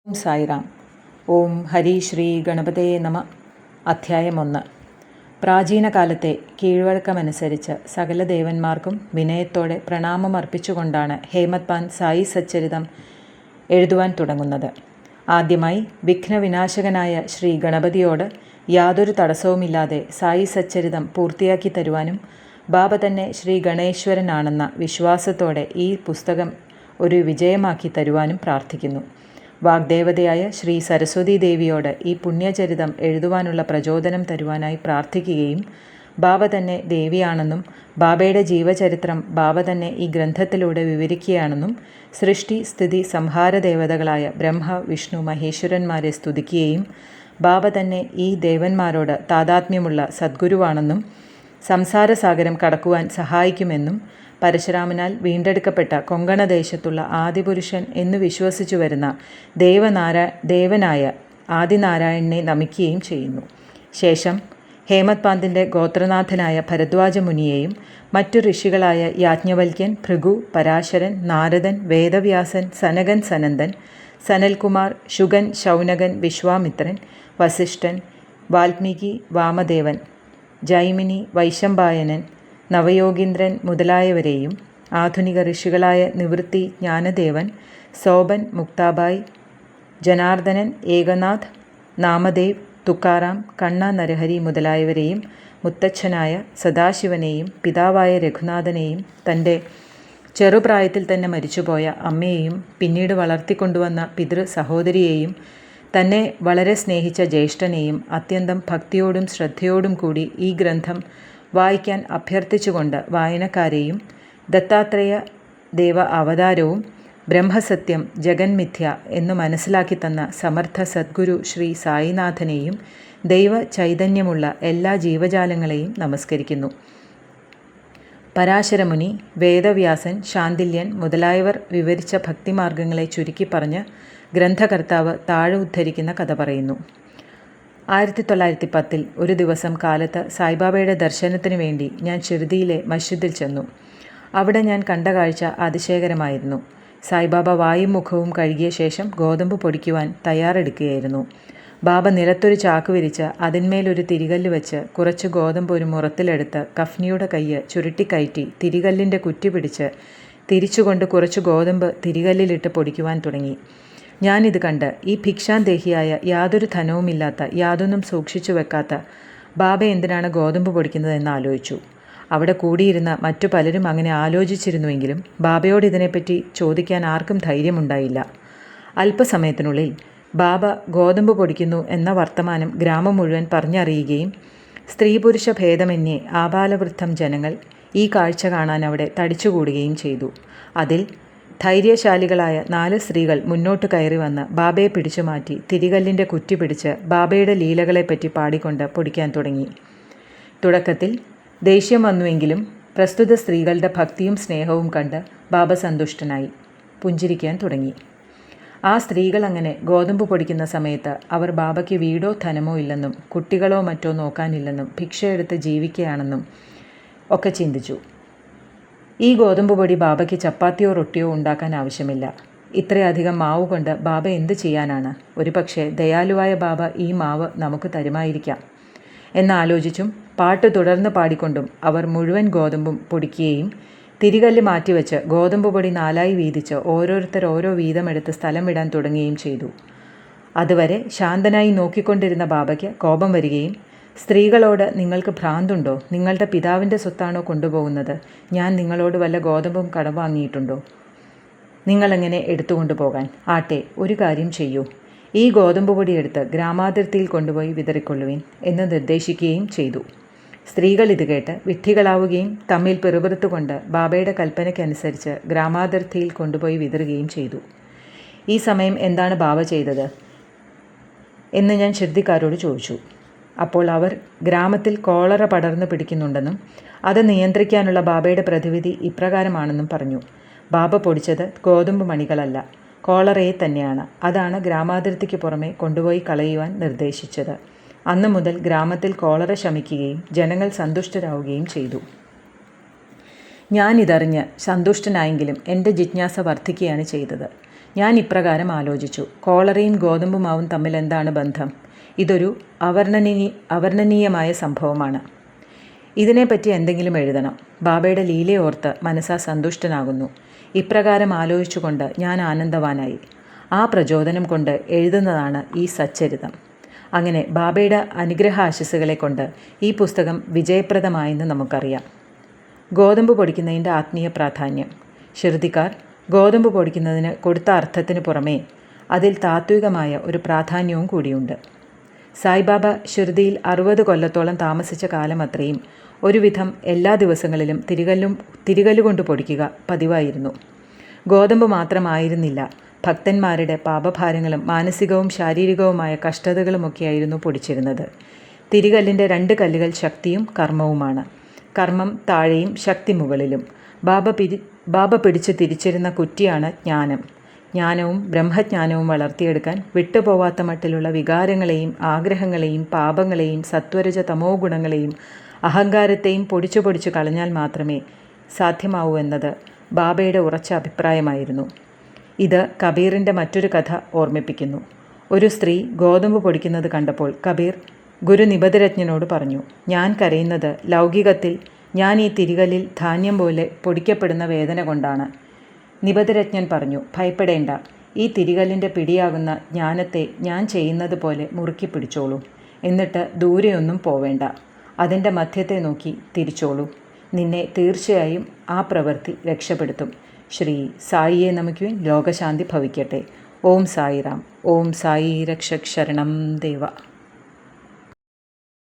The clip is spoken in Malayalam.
ഓം സായിറാം. ഓം ഹരി ശ്രീ ഗണപതേ നമ. അധ്യായം 1. പ്രാചീന കാലത്തെ കീഴ്വഴക്കമനുസരിച്ച് സകല ദേവന്മാർക്കും വിനയത്തോടെ പ്രണാമമർപ്പിച്ചുകൊണ്ടാണ് ഹേമത് പാൻ സായി സച്ചരിതം എഴുതുവാൻ തുടങ്ങുന്നത്. ആദ്യമായി വിഘ്നവിനാശകനായ ശ്രീ ഗണപതിയോട് യാതൊരു തടസ്സവുമില്ലാതെ സായി സച്ചരിതം പൂർത്തിയാക്കി തരുവാനും ബാബ തന്നെ ശ്രീ ഗണേശ്വരനാണെന്ന വിശ്വാസത്തോടെ ഈ പുസ്തകം ഒരു വിജയമാക്കി തരുവാനും പ്രാർത്ഥിക്കുന്നു. വാഗ്ദേവതയായ ശ്രീ സരസ്വതി ദേവിയോട് ഈ പുണ്യചരിതം എഴുതുവാനുള്ള പ്രചോദനം തരുവാനായി പ്രാർത്ഥിക്കുകയും ബാബ തന്നെ ദേവിയാണെന്നും ബാബയുടെ ജീവചരിത്രം ബാബ തന്നെ ഈ ഗ്രന്ഥത്തിലൂടെ വിവരിക്കുകയാണെന്നും സൃഷ്ടി സ്ഥിതി സംഹാര ദേവതകളായ ബ്രഹ്മ വിഷ്ണു മഹേശ്വരന്മാരെ സ്തുതിക്കുകയും ബാബ തന്നെ ഈ ദേവന്മാരോട് താതാത്മ്യമുള്ള സദ്ഗുരുവാണെന്നും സംസാരസാഗരം കടക്കുവാൻ സഹായിക്കുമെന്നും പരശുരാമനാൽ വീണ്ടെടുക്കപ്പെട്ട കൊങ്കണദേശത്തുള്ള ആദിപുരുഷൻ എന്നു വിശ്വസിച്ചു വരുന്ന ദേവനായ ആദിനാരായണനെ നമിക്കുകയും ചെയ്യുന്നു. ശേഷം ഹേമത് പാന്തിൻ്റെ ഗോത്രനാഥനായ ഭരദ്വാജ മുനിയെയും മറ്റു ഋഷികളായ യാജ്ഞവൽക്യൻ, ഭൃഗു, പരാശരൻ, നാരദൻ, വേദവ്യാസൻ, സനകൻ, സനന്ദൻ, സനൽകുമാർ, ശുഗൻ, ശൗനകൻ, വിശ്വാമിത്രൻ, വസിഷ്ഠൻ, വാൽമീകി, വാമദേവൻ, ജൈമിനി, വൈശമ്പായനൻ, നവയോഗീന്ദ്രൻ മുതലായവരെയും ആധുനിക ഋഷികളായ നിവൃത്തി, ജ്ഞാനദേവൻ, സോബൻ, മുക്താബായ്, ജനാർദ്ദനൻ, ഏകനാഥ്, നാമദേവ്, തുക്കാറാം, കണ്ണ നരഹരി മുതലായവരെയും മുത്തച്ഛനായ സദാശിവനെയും പിതാവായ രഘുനാഥനെയും തൻ്റെ ചെറുപ്രായത്തിൽ തന്നെ മരിച്ചുപോയ അമ്മയെയും പിന്നീട് വളർത്തിക്കൊണ്ടുവന്ന പിതൃ സഹോദരിയെയും തന്നെ വളരെ സ്നേഹിച്ച ജ്യേഷ്ഠനെയും അത്യന്തം ഭക്തിയോടും ശ്രദ്ധയോടും കൂടി ഈ ഗ്രന്ഥം വായിക്കാൻ അഭ്യർത്ഥിച്ചുകൊണ്ട് വായനക്കാരെയും ദത്താത്രേയ ദേവ അവതാരവും ബ്രഹ്മസത്യം ജഗന്മിഥ്യ എന്നു മനസ്സിലാക്കി തന്ന സമർത്ഥ സദ്ഗുരു ശ്രീ സായിനാഥനെയും ദൈവ ചൈതന്യമുള്ള എല്ലാ ജീവജാലങ്ങളെയും നമസ്കരിക്കുന്നു. പരാശരമുനി, വേദവ്യാസൻ, ശാന്തില്യൻ മുതലായവർ വിവരിച്ച ഭക്തിമാർഗങ്ങളെ ചുരുക്കി പറഞ്ഞ് ഗ്രന്ഥകർത്താവ് താഴെ ഉദ്ധരിക്കുന്ന കഥ പറയുന്നു. 1910 ഒരു ദിവസം കാലത്ത് സായിബാബയുടെ ദർശനത്തിനു വേണ്ടി ഞാൻ ഷിർദിയിലെ മസ്ജിദിൽ ചെന്നു. അവിടെ ഞാൻ കണ്ട കാഴ്ച അതിശയകരമായിരുന്നു. സായിബാബ വായും മുഖവും കഴുകിയ ശേഷം ഗോതമ്പ് പൊടിക്കുവാൻ തയ്യാറെടുക്കുകയായിരുന്നു. ബാബ നിലത്തൊരു ചാക്ക് വിരിച്ച് അതിന്മേലൊരു തിരികല്ല് വെച്ച് കുറച്ച് ഗോതമ്പ് ഒരു മുറത്തിലെടുത്ത് കഫ്നിയുടെ കയ്യ് ചുരുട്ടിക്കയറ്റി തിരികല്ലിൻ്റെ കുറ്റി പിടിച്ച് തിരിച്ചുകൊണ്ട് കുറച്ച് ഗോതമ്പ് തിരികല്ലിലിട്ട് പൊടിക്കുവാൻ തുടങ്ങി. ഞാനിത് കണ്ട് ഈ ഭിക്ഷാന്തേഹിയായ യാതൊരു ധനവുമില്ലാത്ത യാതൊന്നും സൂക്ഷിച്ചു വെക്കാത്ത ബാബ എന്തിനാണ് ഗോതമ്പ് പൊടിക്കുന്നതെന്ന് ആലോചിച്ചു. അവിടെ കൂടിയിരുന്ന മറ്റു പലരും അങ്ങനെ ആലോചിച്ചിരുന്നുവെങ്കിലും ബാബയോട് ഇതിനെപ്പറ്റി ചോദിക്കാൻ ആർക്കും ധൈര്യമുണ്ടായില്ല. അല്പസമയത്തിനുള്ളിൽ ബാബ ഗോതമ്പ് പൊടിക്കുന്നു എന്ന വർത്തമാനം ഗ്രാമം മുഴുവൻ പറഞ്ഞറിയുകയും സ്ത്രീ പുരുഷ ഭേദമന്യേ ആബാലവൃദ്ധം ജനങ്ങൾ ഈ കാഴ്ച കാണാൻ അവിടെ തടിച്ചുകൂടുകയും ചെയ്തു. അതിൽ ധൈര്യശാലികളായ 4 സ്ത്രീകൾ മുന്നോട്ട് കയറി വന്ന് ബാബയെ പിടിച്ചു മാറ്റി തിരികല്ലിൻ്റെ കുറ്റി പിടിച്ച് ബാബയുടെ ലീലകളെപ്പറ്റി പാടിക്കൊണ്ട് പൊടിക്കാൻ തുടങ്ങി. തുടക്കത്തിൽ ദേഷ്യം വന്നുവെങ്കിലും പ്രസ്തുത സ്ത്രീകളുടെ ഭക്തിയും സ്നേഹവും കണ്ട് ബാബ സന്തുഷ്ടനായി പുഞ്ചിരിക്കാൻ തുടങ്ങി. ആ സ്ത്രീകൾ അങ്ങനെ ഗോതമ്പ് പൊടിക്കുന്ന സമയത്ത് അവർ ബാബയ്ക്ക് വീടോ ധനമോ ഇല്ലെന്നും കുട്ടികളോ മറ്റോ നോക്കാനില്ലെന്നും ഭിക്ഷയെടുത്ത് ജീവിക്കുകയാണെന്നും ഒക്കെ ചിന്തിച്ചു. ഈ ഗോതമ്പ് പൊടി ബാബയ്ക്ക് ചപ്പാത്തിയോ റൊട്ടിയോ ഉണ്ടാക്കാൻ ആവശ്യമില്ല. ഇത്രയധികം മാവ് കൊണ്ട് ബാബ എന്ത് ചെയ്യാനാണ്? ഒരുപക്ഷെ ദയാലുവായ ബാബ ഈ മാവ് നമുക്ക് തരുമായിരിക്കാം എന്നാലോചിച്ചും പാട്ട് തുടർന്ന് പാടിക്കൊണ്ടും അവർ മുഴുവൻ ഗോതമ്പും പൊടിക്കുകയും തിരികല്ല് മാറ്റിവെച്ച് ഗോതമ്പ് പൊടി 4ആയി വീതിച്ച് ഓരോരുത്തർ ഓരോ വീതമെടുത്ത് സ്ഥലം വിടാൻ തുടങ്ങുകയും ചെയ്തു. അതുവരെ ശാന്തനായി നോക്കിക്കൊണ്ടിരുന്ന ബാബയ്ക്ക് കോപം വരികയും, സ്ത്രീകളോട് നിങ്ങൾക്ക് ഭ്രാന്തുണ്ടോ? നിങ്ങളുടെ പിതാവിൻ്റെ സ്വത്താണോ കൊണ്ടുപോകുന്നത്? ഞാൻ നിങ്ങളോട് വല്ല ഗോതമ്പും കടം വാങ്ങിയിട്ടുണ്ടോ? നിങ്ങളെങ്ങനെ എടുത്തുകൊണ്ടു പോകാൻ? ആട്ടെ, ഒരു കാര്യം ചെയ്യൂ, ഈ ഗോതമ്പ് പൊടി എടുത്ത് ഗ്രാമാതിർത്തിയിൽ കൊണ്ടുപോയി വിതറിക്കൊള്ളുവിൻ എന്ന് നിർദ്ദേശിക്കുകയും ചെയ്തു. സ്ത്രീകൾ ഇത് കേട്ട് വിഡ്ഢികളാവുകയും തമ്മിൽ പിറുപിറുത്തുകൊണ്ട് ബാബയുടെ കൽപ്പനയ്ക്കനുസരിച്ച് ഗ്രാമാതിർത്തിയിൽ കൊണ്ടുപോയി വിതറുകയും ചെയ്തു. ഈ സമയം എന്താണ് ബാബ ചെയ്തത് എന്ന് ഞാൻ ഷിർദിക്കാരോട് ചോദിച്ചു. അപ്പോൾ അവർ ഗ്രാമത്തിൽ കോളറ പടർന്നു പിടിക്കുന്നുണ്ടെന്നും അത് നിയന്ത്രിക്കാനുള്ള ബാബയുടെ പ്രതിവിധി ഇപ്രകാരമാണെന്നും പറഞ്ഞു. ബാബ പൊടിച്ചത് ഗോതമ്പ് മണികളല്ല, കോളറയെ തന്നെയാണ്. അതാണ് ഗ്രാമാതിർത്തിക്ക് പുറമെ കൊണ്ടുപോയി കളയുവാൻ നിർദ്ദേശിച്ചത്. അന്നു മുതൽ ഗ്രാമത്തിൽ കോളറ ശമിക്കുകയും ജനങ്ങൾ സന്തുഷ്ടരാവുകയും ചെയ്തു. ഞാനിതറിഞ്ഞ് സന്തുഷ്ടനായെങ്കിലും എൻ്റെ ജിജ്ഞാസ വർദ്ധിക്കുകയാണ് ചെയ്തത്. ഞാൻ ഇപ്രകാരം ആലോചിച്ചു. കോളറയും ഗോതമ്പ് മാവും തമ്മിൽ എന്താണ് ബന്ധം? ഇതൊരു അവർണ്ണനീയമായ സംഭവമാണ്. ഇതിനെപ്പറ്റി എന്തെങ്കിലും എഴുതണം. ബാബയുടെ ലീലയോർത്ത് മനസ്സാ സന്തുഷ്ടനാകുന്നു. ഇപ്രകാരം ആലോചിച്ചുകൊണ്ട് ഞാൻ ആനന്ദവാനായി. ആ പ്രചോദനം കൊണ്ട് എഴുതുന്നതാണ് ഈ സച്ചരിതം. അങ്ങനെ ബാബയുടെ അനുഗ്രഹാശസ്സുകളെ കൊണ്ട് ഈ പുസ്തകം വിജയപ്രദമായെന്ന് നമുക്കറിയാം. ഗോതമ്പ് പൊടിക്കുന്നതിൻ്റെ ആത്മീയ പ്രാധാന്യം. ശ്രുതിക്കാർ ഗോതമ്പ് പൊടിക്കുന്നതിന് കൊടുത്ത അർത്ഥത്തിന് പുറമേ അതിൽ താത്വികമായ ഒരു പ്രാധാന്യവും കൂടിയുണ്ട്. സായിബാബ ഷിർദിയിൽ 60 കൊല്ലത്തോളം താമസിച്ച കാലം അത്രയും ഒരുവിധം എല്ലാ ദിവസങ്ങളിലും തിരികല്ലുകൊണ്ട് പൊടിക്കുക പതിവായിരുന്നു. ഗോതമ്പ് മാത്രമായിരുന്നില്ല, ഭക്തന്മാരുടെ പാപഭാരങ്ങളും മാനസികവും ശാരീരികവുമായ കഷ്ടതകളുമൊക്കെയായിരുന്നു പൊടിച്ചിരുന്നത്. തിരികല്ലിൻ്റെ 2 കല്ലുകൾ ശക്തിയും കർമ്മവുമാണ്. കർമ്മം താഴെയും ശക്തി മുകളിലും. ബാബ പിടിച്ച് തിരിച്ചിരുന്ന കുറ്റിയാണ് ജ്ഞാനം. ജ്ഞാനവും ബ്രഹ്മജ്ഞാനവും വളർത്തിയെടുക്കാൻ വിട്ടുപോവാത്ത മട്ടിലുള്ള വികാരങ്ങളെയും ആഗ്രഹങ്ങളെയും പാപങ്ങളെയും സത്വരജ തമോ ഗുണങ്ങളെയും അഹങ്കാരത്തെയും പൊടിച്ചു കളഞ്ഞാൽ മാത്രമേ സാധ്യമാവൂ എന്നത് ബാബയുടെ ഉറച്ച അഭിപ്രായമായിരുന്നു. ഇത് കബീറിൻ്റെ മറ്റൊരു കഥ ഓർമ്മിപ്പിക്കുന്നു. ഒരു സ്ത്രീ ഗോതമ്പ് പൊടിക്കുന്നത് കണ്ടപ്പോൾ കബീർ ഗുരു നിബധരജ്ഞനോട് പറഞ്ഞു, ഞാൻ കരയുന്നത് ലൗകികത്തിൽ ഞാൻ ഈ തിരികല്ലിൽ ധാന്യം പോലെ പൊടിക്കപ്പെടുന്ന വേദന കൊണ്ടാണ്. നിബധരജ്ഞൻ പറഞ്ഞു, ഭയപ്പെടേണ്ട, ഈ തിരികല്ലിൻ്റെ പിടിയാകുന്ന ജ്ഞാനത്തെ ഞാൻ ചെയ്യുന്നത് പോലെ മുറുക്കി പിടിച്ചോളൂ. എന്നിട്ട് ദൂരെയൊന്നും പോവേണ്ട, അതിൻ്റെ മധ്യത്തെ നോക്കി തിരിച്ചോളൂ. നിന്നെ തീർച്ചയായും ആ പ്രവൃത്തി രക്ഷപ്പെടുത്തും. ശ്രീ സായിയെ നമിക്കുവിൻ. ലോകശാന്തി ഭവിക്കട്ടെ. ഓം സായിറാം. ഓം സായി രക്ഷക് ശരണം ദേവ.